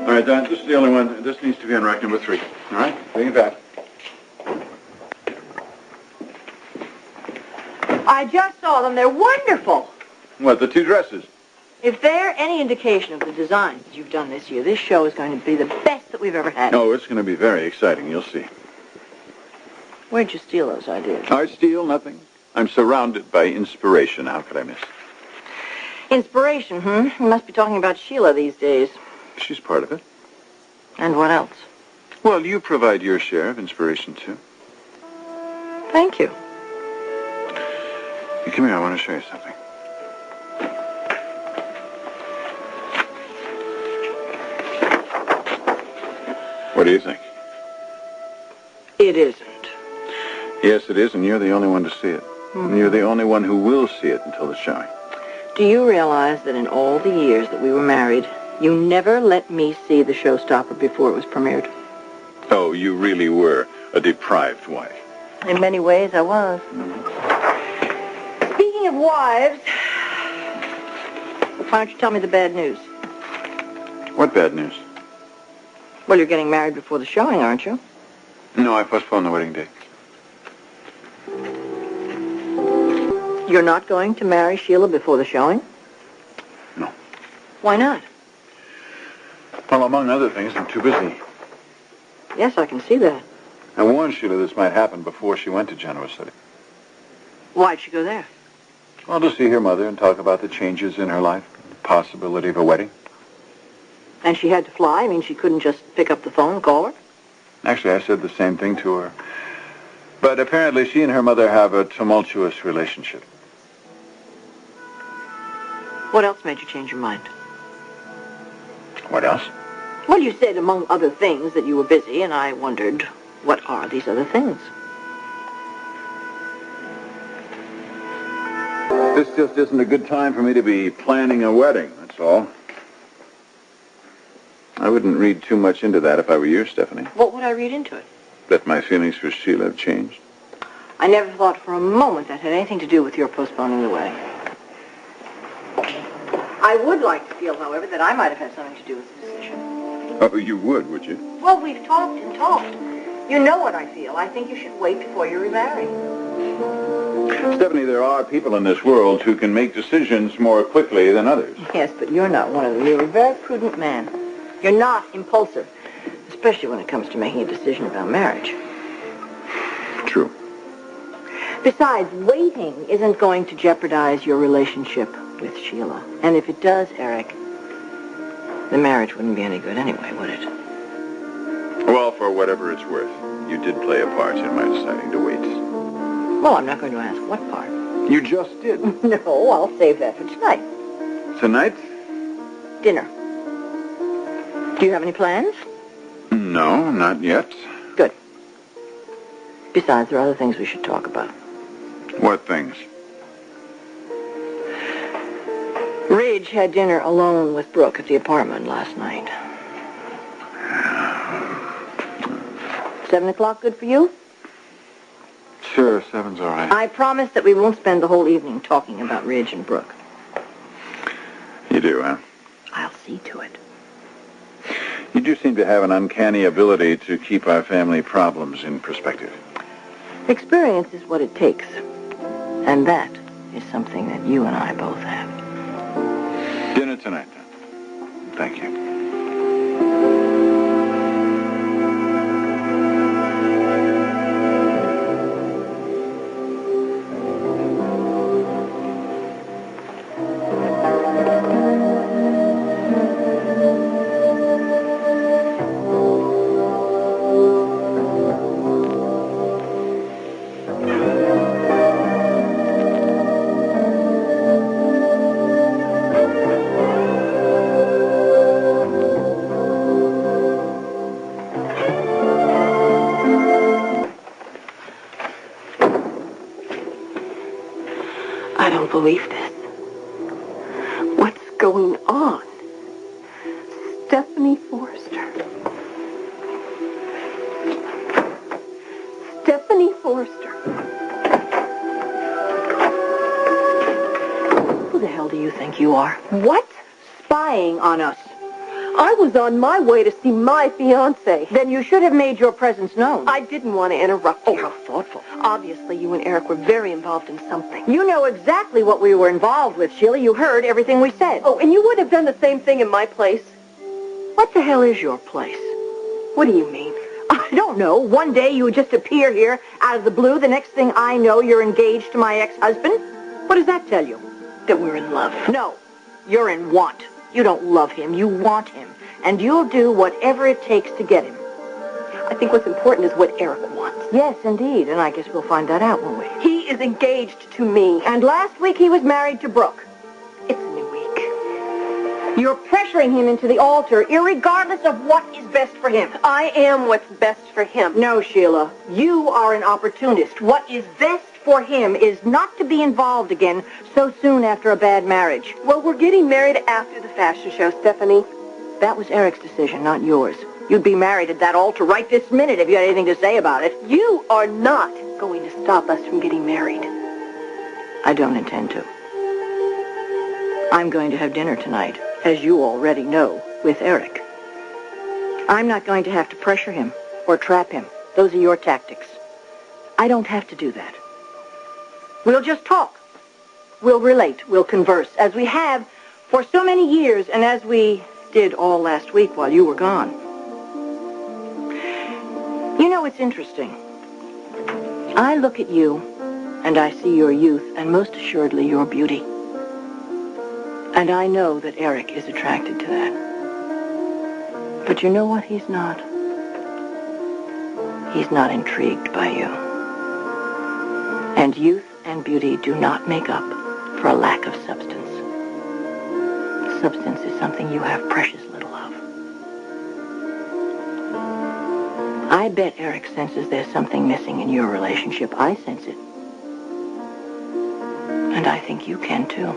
All right, Don, this is the only one. This needs to be on rack number 3. All right? Bring it back. I just saw them. They're wonderful. What, the 2 dresses? If they're any indication of the designs you've done this year, this show is going to be the best that we've ever had. Oh, it's going to be very exciting. You'll see. Where'd you steal those ideas? I steal nothing. I'm surrounded by inspiration. How could I miss? Inspiration, You must be talking about Sheila these days. She's part of it. And what else? Well, you provide your share of inspiration, too. Thank you. Hey, come here. I want to show you something. What do you think? It isn't. Yes, it is, and you're the only one to see it. And you're the only one who will see it until the showing. Do you realize that in all the years that we were married, you never let me see the showstopper before it was premiered? Oh, you really were a deprived wife. In many ways, I was. Speaking of wives, why don't you tell me the bad news? What bad news? Well, you're getting married before the showing, aren't you? No, I postponed the wedding date. You're not going to marry Sheila before the showing? No. Why not? Well, among other things, I'm too busy. Yes, I can see that. I warned Sheila this might happen before she went to Genoa City. Why'd she go there? Well, to see her mother and talk about the changes in her life, the possibility of a wedding. And she had to fly? I mean, she couldn't just pick up the phone and call her? Actually, I said the same thing to her. But apparently she and her mother have a tumultuous relationship. What else made you change your mind? What else? Well, you said, among other things, that you were busy, and I wondered, what are these other things? This just isn't a good time for me to be planning a wedding, that's all. I wouldn't read too much into that if I were you, Stephanie. What would I read into it? That my feelings for Sheila have changed. I never thought for a moment that had anything to do with your postponing the wedding. I would like to feel, however, that I might have had something to do with the decision. Oh, you would you? Well, we've talked and talked. You know what I feel. I think you should wait before you remarry. Stephanie, there are people in this world who can make decisions more quickly than others. Yes, but you're not one of them. You're a very prudent man. You're not impulsive, especially when it comes to making a decision about marriage. True. Besides, waiting isn't going to jeopardize your relationship with Sheila. And if it does, Eric, the marriage wouldn't be any good anyway, would it? Well, for whatever it's worth, you did play a part in my deciding to wait. Well, I'm not going to ask what part. You just did. No, I'll save that for tonight. Tonight? Dinner. Do you have any plans? No, not yet. Good. Besides, there are other things we should talk about. What things? Ridge had dinner alone with Brooke at the apartment last night. 7 o'clock good for you? Sure, 7's all right. I promise that we won't spend the whole evening talking about Ridge and Brooke. You do, huh? I'll see to it. You do seem to have an uncanny ability to keep our family problems in perspective. Experience is what it takes. And that is something that you and I both have. Dinner tonight, then. Thank you. I don't believe this. What's going on? Stephanie Forrester. Stephanie Forrester. Who the hell do you think you are? What? Spying on us. I was on my way to see my fiancé. Then you should have made your presence known. I didn't want to interrupt you. How thoughtful. Obviously, you and Eric were very involved in something. You know exactly what we were involved with, Sheila. You heard everything we said. Oh, and you would have done the same thing in my place. What the hell is your place? What do you mean? I don't know. One day you would just appear here out of the blue. The next thing I know, you're engaged to my ex-husband. What does that tell you? That we're in love. No, you're in want. You don't love him. You want him. And you'll do whatever it takes to get him. I think what's important is what Eric wants. Yes, indeed. And I guess we'll find that out, won't we? He is engaged to me. And last week he was married to Brooke. It's a new week. You're pressuring him into the altar, irregardless of what is best for him. I am what's best for him. No, Sheila. You are an opportunist. What is best for him is not to be involved again so soon after a bad marriage. Well, we're getting married after the fashion show, Stephanie. That was Eric's decision, not yours. You'd be married at that altar right this minute if you had anything to say about it. You are not going to stop us from getting married. I don't intend to. I'm going to have dinner tonight, as you already know, with Eric. I'm not going to have to pressure him or trap him. Those are your tactics. I don't have to do that. We'll just talk. We'll relate. We'll converse, as we have for so many years, and as we did all last week while you were gone. You know, it's interesting. I look at you, and I see your youth, and most assuredly your beauty. And I know that Eric is attracted to that. But you know what he's not? He's not intrigued by you. And youth and beauty do not make up for a lack of substance. Substance is something you have precious little of. I bet Eric senses there's something missing in your relationship. I sense it. And I think you can too.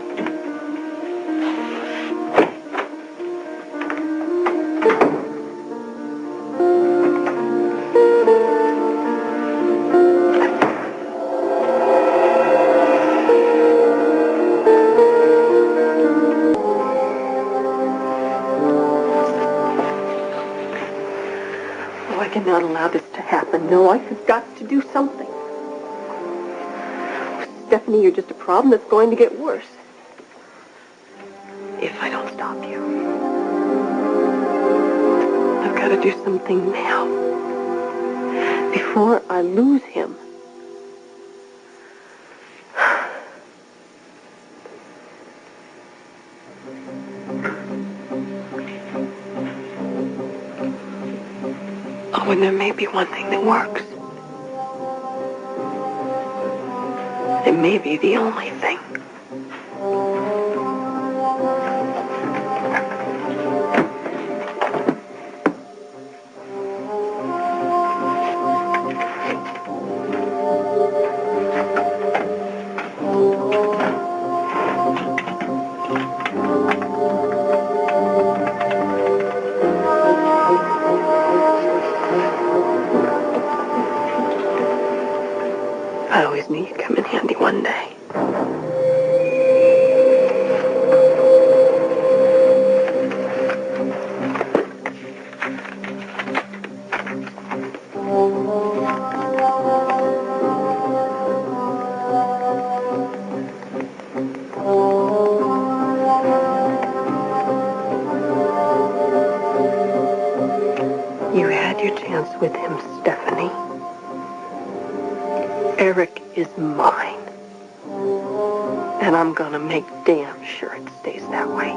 I cannot allow this to happen. No, I have got to do something. Stephanie, you're just a problem that's going to get worse. If I don't stop you. I've got to do something now. Before I lose him. Oh, and there may be one thing that works. It may be the only thing. I always knew you'd come in handy one day. You had your chance with him, Stephanie. Eric is mine. And I'm gonna make damn sure it stays that way.